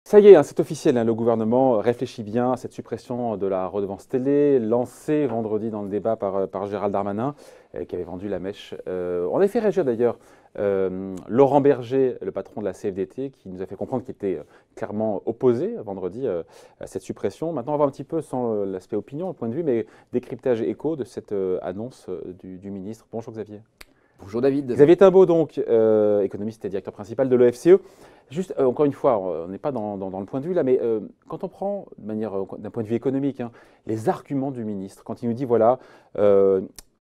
Ça y est, hein, c'est officiel, hein, le gouvernement réfléchit bien à cette suppression de la redevance télé, lancée vendredi dans le débat par Gérald Darmanin, qui avait vendu la mèche. On avait fait réagir d'ailleurs Laurent Berger, le patron de la CFDT, qui nous a fait comprendre qu'il était clairement opposé vendredi à cette suppression. Maintenant, on va voir un petit peu, sans l'aspect opinion, le point de vue, mais décryptage écho de cette annonce du ministre. Bonjour Xavier. Bonjour David. Xavier Timbaud, donc, économiste et directeur principal de l'OFCE. Juste, encore une fois, on n'est pas dans le point de vue là, mais quand on prend d'un point de vue économique, hein, les arguments du ministre, quand il nous dit, voilà,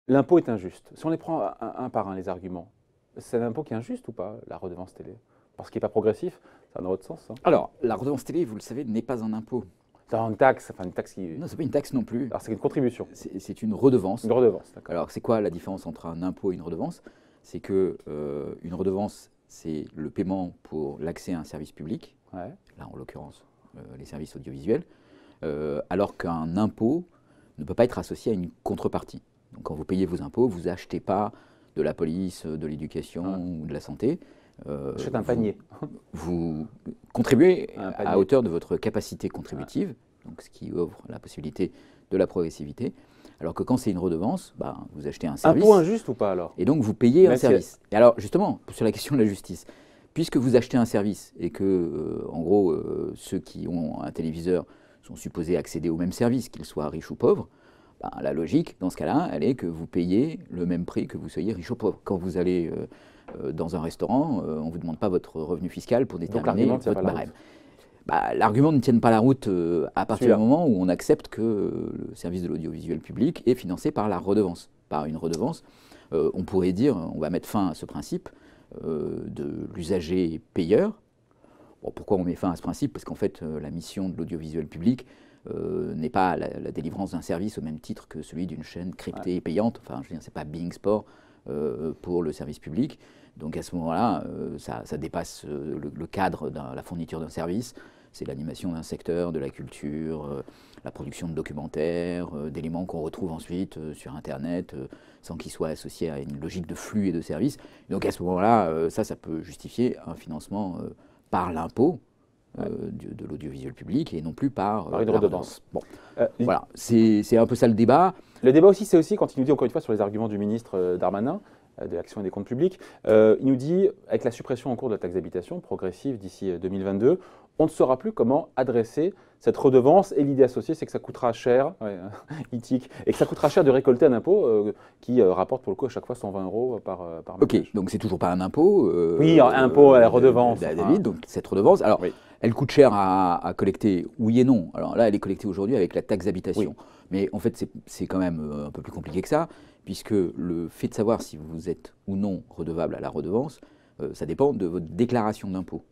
l'impôt est injuste. Si on les prend un par un, les arguments, c'est un impôt qui est injuste ou pas, la redevance télé? Parce qu'il n'est pas progressif, ça n'a autre sens. Hein. Alors, la redevance télé, vous le savez, n'est pas un impôt. C'est une taxe, enfin une taxe qui... Non, c'est pas une taxe non plus. Alors c'est une contribution. C'est une redevance. Une redevance, d'accord. Alors, c'est quoi la différence entre un impôt et une redevance? C'est que une redevance, c'est le paiement pour l'accès à un service public, Ouais. là en l'occurrence les services audiovisuels, alors qu'un impôt ne peut pas être associé à une contrepartie. Donc quand vous payez vos impôts, vous n'achetez pas de la police, de l'éducation ou de la santé. Achète un panier. Vous contribuez Un panier. à hauteur de votre capacité contributive, donc ce qui ouvre la possibilité de la progressivité. Alors que quand c'est une redevance, vous achetez un service. Impôt injuste ou pas alors? Et donc vous payez Même un si- service. Et alors justement, sur la question de la justice, puisque vous achetez un service et que, en gros, ceux qui ont un téléviseur sont supposés accéder au même service, qu'ils soient riches ou pauvres, la logique, dans ce cas-là, elle est que vous payez le même prix que vous soyez riche ou pauvre. Quand vous allez dans un restaurant, on ne vous demande pas votre revenu fiscal pour déterminer votre barème. L'argument ne tient pas la route à partir du moment où on accepte que le service de l'audiovisuel public est financé par la redevance, par une redevance. On pourrait dire, on va mettre fin à ce principe de l'usager payeur. Bon, pourquoi on met fin à ce principe? Parce qu'en fait, la mission de l'audiovisuel public n'est pas la délivrance d'un service au même titre que celui d'une chaîne cryptée et payante. Enfin, je veux dire, c'est pas Being Sport pour le service public. Donc à ce moment-là, ça dépasse le cadre de la fourniture d'un service. C'est l'animation d'un secteur, de la culture, la production de documentaires, d'éléments qu'on retrouve ensuite sur Internet, sans qu'ils soient associés à une logique de flux et de services. Et donc à ce moment-là, ça peut justifier un financement par l'impôt de l'audiovisuel public et non plus par une redevance. Bon, voilà, c'est un peu ça le débat. Le débat aussi, c'est aussi quand il nous dit, encore une fois, sur les arguments du ministre Darmanin, de l'action et des comptes publics, il nous dit, avec la suppression en cours de la taxe d'habitation progressive d'ici 2022, on ne saura plus comment adresser cette redevance. Et l'idée associée, c'est que ça coûtera cher, éthique, et que ça coûtera cher de récolter un impôt qui rapporte pour le coup à chaque fois 120 € par ménage. Ok, donc c'est toujours pas un impôt. Oui, un impôt à la redevance. David, donc cette redevance. Alors, oui. Elle coûte cher à collecter, oui et non. Alors là, elle est collectée aujourd'hui avec la taxe d'habitation. Oui. Mais en fait, c'est quand même un peu plus compliqué que ça, puisque le fait de savoir si vous êtes ou non redevable à la redevance, ça dépend de votre déclaration d'impôt,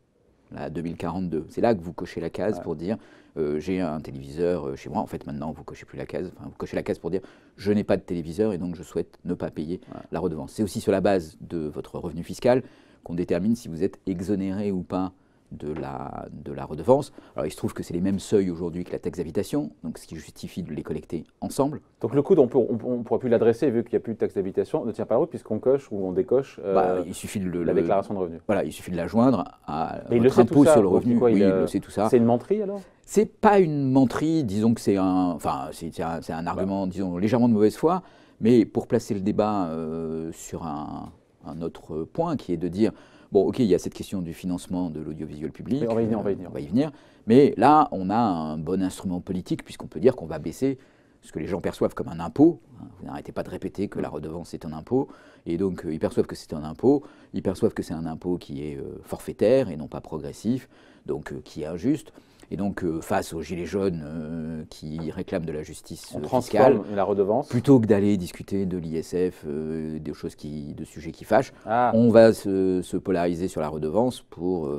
la 2042. C'est là que vous cochez la case pour dire j'ai un téléviseur chez moi. En fait, maintenant, vous ne cochez plus la case. Enfin, vous cochez la case pour dire je n'ai pas de téléviseur et donc je souhaite ne pas payer la redevance. C'est aussi sur la base de votre revenu fiscal qu'on détermine si vous êtes exonéré ou pas de la redevance. Alors il se trouve que c'est les mêmes seuils aujourd'hui que la taxe d'habitation, donc ce qui justifie de les collecter ensemble. Donc le coût, on ne pourra plus l'adresser vu qu'il n'y a plus de taxe d'habitation, ne tient pas la route puisqu'on coche ou on décoche il suffit de la déclaration de revenus. Voilà, il suffit de la joindre à votre impôt sur le revenu. Quoi, il le sait tout ça. C'est une menterie alors? C'est pas une menterie, disons que c'est un argument, disons, légèrement de mauvaise foi, mais pour placer le débat sur un autre point qui est de dire bon, ok, il y a cette question du financement de l'audiovisuel public. On va y venir. Mais là, on a un bon instrument politique, puisqu'on peut dire qu'on va baisser ce que les gens perçoivent comme un impôt. Vous n'arrêtez pas de répéter que la redevance est un impôt. Et donc, ils perçoivent que c'est un impôt. Ils perçoivent que c'est un impôt qui est forfaitaire et non pas progressif, donc qui est injuste. Et donc, face aux gilets jaunes qui réclament de la justice fiscale, transforme la redevance. Plutôt que d'aller discuter de l'ISF, de sujets qui fâchent, on va se polariser sur la redevance pour,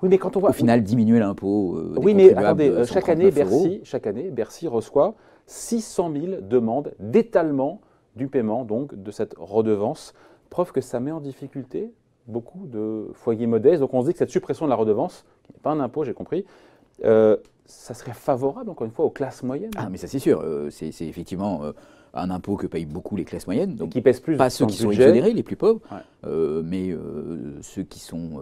oui, mais quand on voit, au final, diminuer l'impôt. Oui, mais attendez, chaque année, Bercy reçoit 600 000 demandes d'étalement du paiement donc, de cette redevance. Preuve que ça met en difficulté beaucoup de foyers modestes. Donc on se dit que cette suppression de la redevance, qui n'est pas un impôt, j'ai compris, ça serait favorable, encore une fois, aux classes moyennes. Ah, mais ça c'est sûr. C'est effectivement un impôt que payent beaucoup les classes moyennes. Donc, qui pèse plus pas ceux qui sont budget. exonérés, les plus pauvres, Ouais. mais ceux qui sont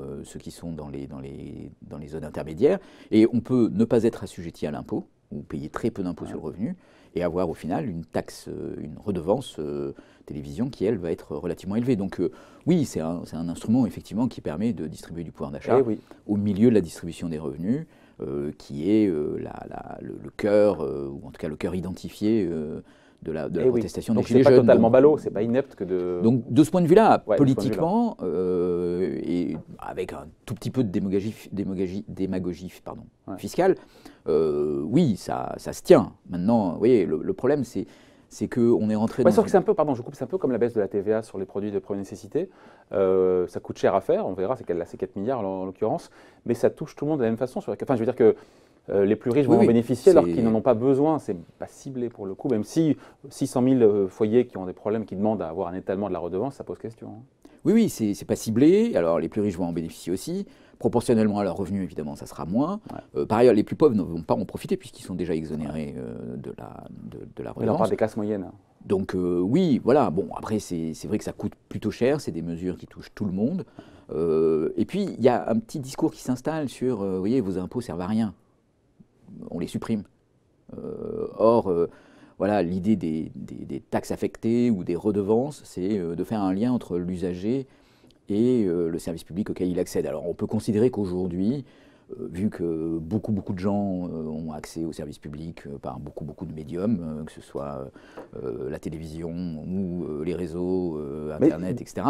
dans les zones intermédiaires. Et on peut ne pas être assujetti à l'impôt, ou payer très peu d'impôts sur le revenu, et avoir au final une taxe, une redevance télévision qui, elle, va être relativement élevée. Donc oui, c'est un instrument effectivement qui permet de distribuer du pouvoir d'achat au milieu de la distribution des revenus, qui est le cœur, ou en tout cas le cœur identifié de la protestation des Gilets jaunes. Donc c'est pas totalement ballot, c'est pas inepte que de... Donc de ce point de vue-là, politiquement, et avec un tout petit peu de démagogie fiscale, oui, ça se tient. Maintenant, vous voyez, le problème, c'est qu'on est rentré dans... Sauf que c'est un peu, pardon, je coupe, c'est un peu comme la baisse de la TVA sur les produits de première nécessité. Ça coûte cher à faire, on verra, c'est 4 milliards en l'occurrence, mais ça touche tout le monde de la même façon. Enfin, je veux dire que les plus riches vont en bénéficier alors qu'ils n'en ont pas besoin. C'est pas ciblé pour le coup, même si 600 000 foyers qui ont des problèmes, qui demandent à avoir un étalement de la redevance, ça pose question. Oui, c'est pas ciblé. Alors les plus riches vont en bénéficier aussi. Proportionnellement à leurs revenus, évidemment, ça sera moins. Par ailleurs, les plus pauvres ne vont pas en profiter puisqu'ils sont déjà exonérés de la redevance. On parle des classes moyennes. Donc oui, voilà. Bon, après, c'est vrai que ça coûte plutôt cher. C'est des mesures qui touchent tout le monde. Et puis, il y a un petit discours qui s'installe sur, vous voyez, vos impôts servent à rien. On les supprime. Or, voilà, l'idée des taxes affectées ou des redevances, c'est de faire un lien entre l'usager et le service public auquel il accède. Alors on peut considérer qu'aujourd'hui, vu que beaucoup de gens ont accès au service public par beaucoup de médiums, que ce soit la télévision ou les réseaux, Internet, etc.,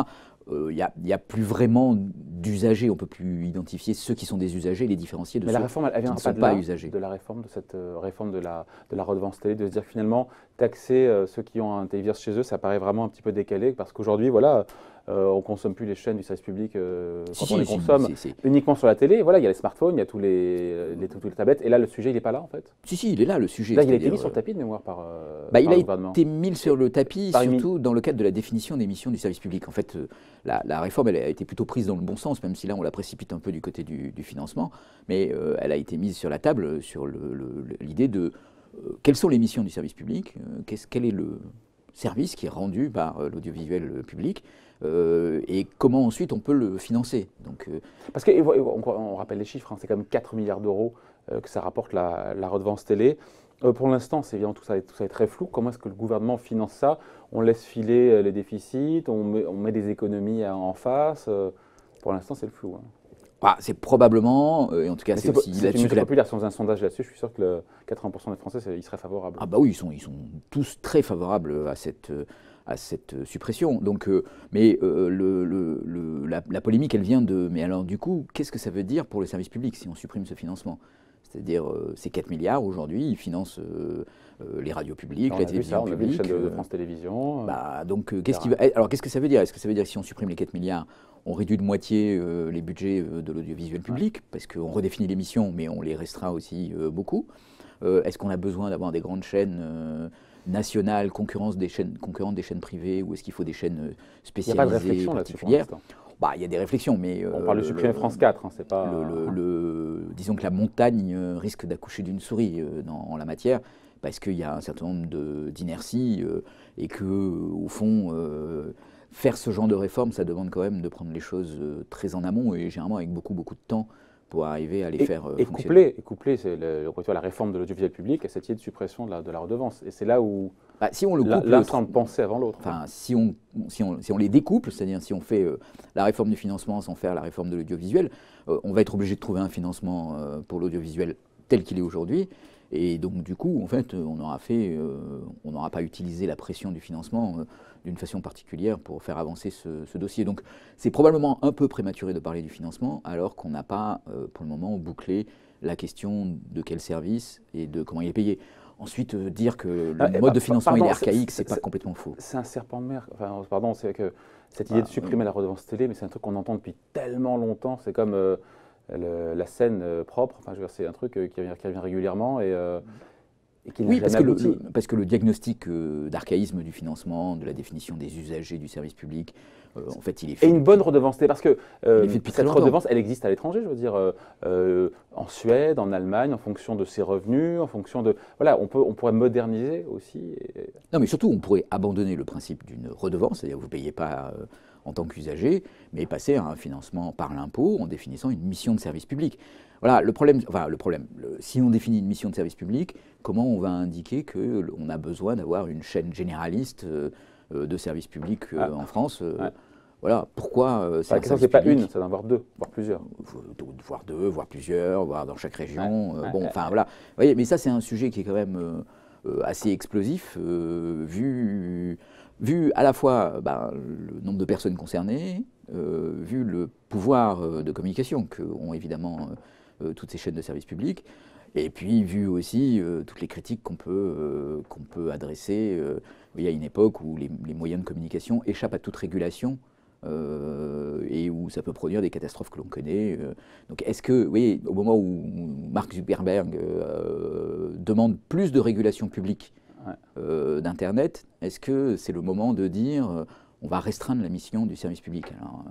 il n'y a plus vraiment d'usagers. On ne peut plus identifier ceux qui sont des usagers et les différencier de ceux la réforme, elle vient qui ne sont pas usagers. De la réforme, de cette réforme de la redevance télé, de se dire finalement, taxer ceux qui ont un téléviseur chez eux, ça paraît vraiment un petit peu décalé, parce qu'aujourd'hui, voilà, on ne consomme plus les chaînes du service public quand on les consomme uniquement sur la télé. Voilà, il y a les smartphones, il y a tous les tablettes, et là, le sujet, il n'est pas là, en fait. Si, il est là, le sujet. Là, il a été mis sur le tapis de mémoire par il le a gouvernement. été mis sur le tapis, surtout dans le cadre de la définition des missions du service public. En fait, la réforme, elle a été plutôt prise dans le bon sens, même si là, on la précipite un peu du côté du financement, mais elle a été mise sur la table sur l'idée de quelles sont les missions du service public, quel est le service qui est rendu par l'audiovisuel public, et comment ensuite on peut le financer. Donc, parce qu'on rappelle les chiffres, hein, c'est quand même 4 milliards d'euros que ça rapporte la redevance télé. Pour l'instant, c'est évidemment tout ça est très flou. Comment est-ce que le gouvernement finance ça? On laisse filer les déficits, on met des économies en face. Pour l'instant, c'est le flou. Hein. C'est probablement, et en tout cas c'est aussi là-dessus. C'est populaire, si on faisait un sondage là-dessus, je suis sûr que 80% des Français, ils seraient favorables. Ah bah oui, ils sont tous très favorables à cette suppression. Donc, mais la polémique, elle vient de... Mais alors du coup, qu'est-ce que ça veut dire pour le service public si on supprime ce financement? C'est-à-dire, ces 4 milliards aujourd'hui, ils financent les radios publiques, la télévision publique. La chaîne de France Télévisions. Donc, qu'est-ce que ça veut dire? Est-ce que ça veut dire que si on supprime les 4 milliards, on réduit de moitié les budgets de l'audiovisuel public, parce qu'on redéfinit les missions, mais on les restreint aussi beaucoup? Est-ce qu'on a besoin d'avoir des grandes chaînes nationales concurrentes des chaînes privées, ou est-ce qu'il faut des chaînes spécialisées, particulières? Il n'y a pas de réflexion là-dessus pour l'instant. Il y a des réflexions, mais... on parle de supprimer France 4, hein, c'est pas... disons que la montagne risque d'accoucher d'une souris en la matière, parce qu'il y a un certain nombre d'inerties, et que, au fond, faire ce genre de réforme, ça demande quand même de prendre les choses très en amont, et généralement avec beaucoup de temps pour arriver à les faire fonctionner. Et coupler, c'est la réforme de l'audiovisuel public à cette idée de suppression de la redevance. Et c'est là où si on le couple, l'un semble penser avant l'autre. Enfin, si on les découple, c'est-à-dire si on fait la réforme du financement sans faire la réforme de l'audiovisuel, on va être obligé de trouver un financement pour l'audiovisuel tel qu'il est aujourd'hui. Et donc, du coup, en fait, on n'aura pas utilisé la pression du financement d'une façon particulière pour faire avancer ce dossier. Donc, c'est probablement un peu prématuré de parler du financement, alors qu'on n'a pas, pour le moment, bouclé la question de quel service et de comment il est payé. Ensuite, dire que le mode de financement il est archaïque, c'est pas complètement faux. C'est un serpent de mer. Enfin, pardon, c'est que cette idée de supprimer la redevance télé, mais c'est un truc qu'on entend depuis tellement longtemps. C'est comme la scène propre. Enfin, c'est un truc qui revient régulièrement. Et Et qu'il n'a Oui, jamais abouti. parce que le diagnostic d'archaïsme du financement, de la définission des usagers du service public, en fait, il est fait. Et une bonne redevance télé, parce que depuis très cette longtemps. redevance, elle existe à l'étranger, je veux dire, en Suède, en Allemagne, en fonction de ses revenus, en fonction de... Voilà, on pourrait moderniser aussi. Non, mais surtout, on pourrait abandonner le principe d'une redevance, c'est-à-dire que vous ne payez pas en tant qu'usager, mais passer à un financement par l'impôt en définissant une mission de service public. Voilà, si on définit une mission de service public, comment on va indiquer qu'on a besoin d'avoir une chaîne généraliste de service public en France Voilà, pourquoi La question, c'est pas une, c'est d'en avoir deux, voire plusieurs. Voire deux, voire plusieurs, voire dans chaque région. Voilà. Vous voyez, mais ça, c'est un sujet qui est quand même assez explosif, vu à la fois le nombre de personnes concernées, vu le pouvoir de communication qu'ont évidemment toutes ces chaînes de services publics, et puis vu aussi toutes les critiques qu'on peut adresser. Il y a une époque où les moyens de communication échappent à toute régulation. Et où ça peut produire des catastrophes que l'on connaît. Donc est-ce que, vous voyez, au moment où Mark Zuckerberg demande plus de régulation publique d'Internet, est-ce que c'est le moment de dire on va restreindre la mission du service public? Alors,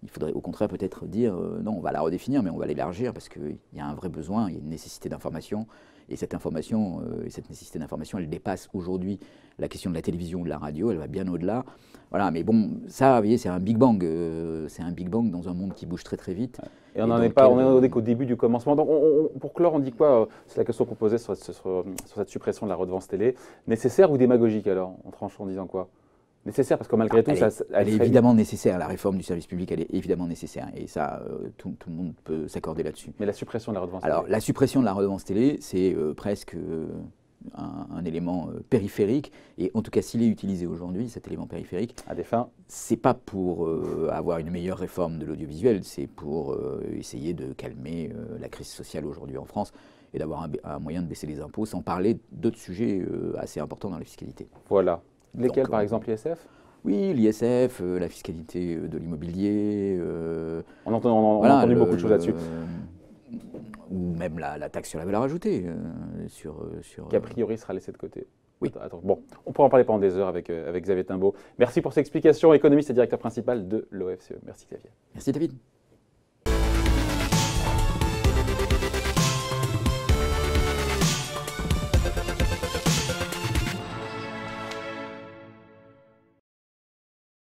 il faudrait au contraire peut-être dire non, on va la redéfinir, mais on va l'élargir parce qu'il y a un vrai besoin, il y a une nécessité d'information. Et cette information, cette nécessité d'information, elle dépasse aujourd'hui la question de la télévision ou de la radio, elle va bien au-delà. Voilà, mais bon, ça, vous voyez, c'est un Big Bang. C'est un Big Bang dans un monde qui bouge très très vite. Et on n'en est pas, on est qu'au début du commencement. Donc, pour clore, on dit quoi? C'est la question qu'on posait sur cette suppression de la redevance télé. Nécessaire ou démagogique alors? On tranche en disant quoi? Nécessaire, parce que malgré tout, elle est évidemment nécessaire. La réforme du service public, elle est évidemment nécessaire. Et ça, tout le monde peut s'accorder là-dessus. Mais la suppression de la redevance télé? Alors, la suppression de la redevance télé, c'est presque un élément périphérique. Et en tout cas, s'il est utilisé aujourd'hui, cet élément périphérique, à des fins, c'est pas pour avoir une meilleure réforme de l'audiovisuel, c'est pour essayer de calmer la crise sociale aujourd'hui en France et d'avoir un moyen de baisser les impôts, sans parler d'autres sujets assez importants dans la fiscalité. Voilà. Lesquels, par exemple, l'ISF? Oui, l'ISF, la fiscalité de l'immobilier. On a entendu beaucoup de choses là-dessus. Ou même la taxe sur la valeur ajoutée. Qui, a priori, sera laissée de côté. Oui. Attends, bon, on pourra en parler pendant des heures avec Xavier Timbaud. Merci pour ces explications. Économiste et directeur principal de l'OFCE. Merci, Xavier. Merci, David.